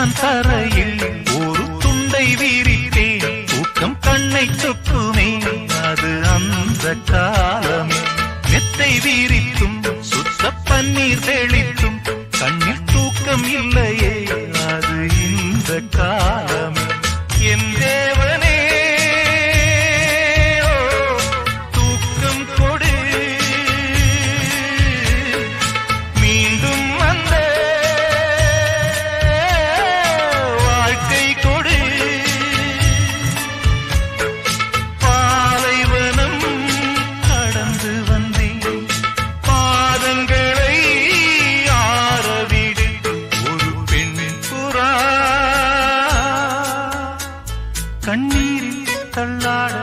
தான் தரையில் ஒரு துண்டை வீரித்தேன் தூக்கம் கண்ணை சொக்குமே அது அந்த காலமே மெத்தை வீரித்தும் சுத்த பன்னீர் தெளித்தும் கண்ணில் தூக்கம் இல்லையே அது இந்த காலமே என் தேவனே தூக்கம் கொடு மீண்டும் அந்த வாழ்க்கை கொடு பாலைவனம் கடந்து வந்தேன் பாதங்களை ஆரவிடு ஒரு பெண் புறா கண்ணீரில் தள்ளாட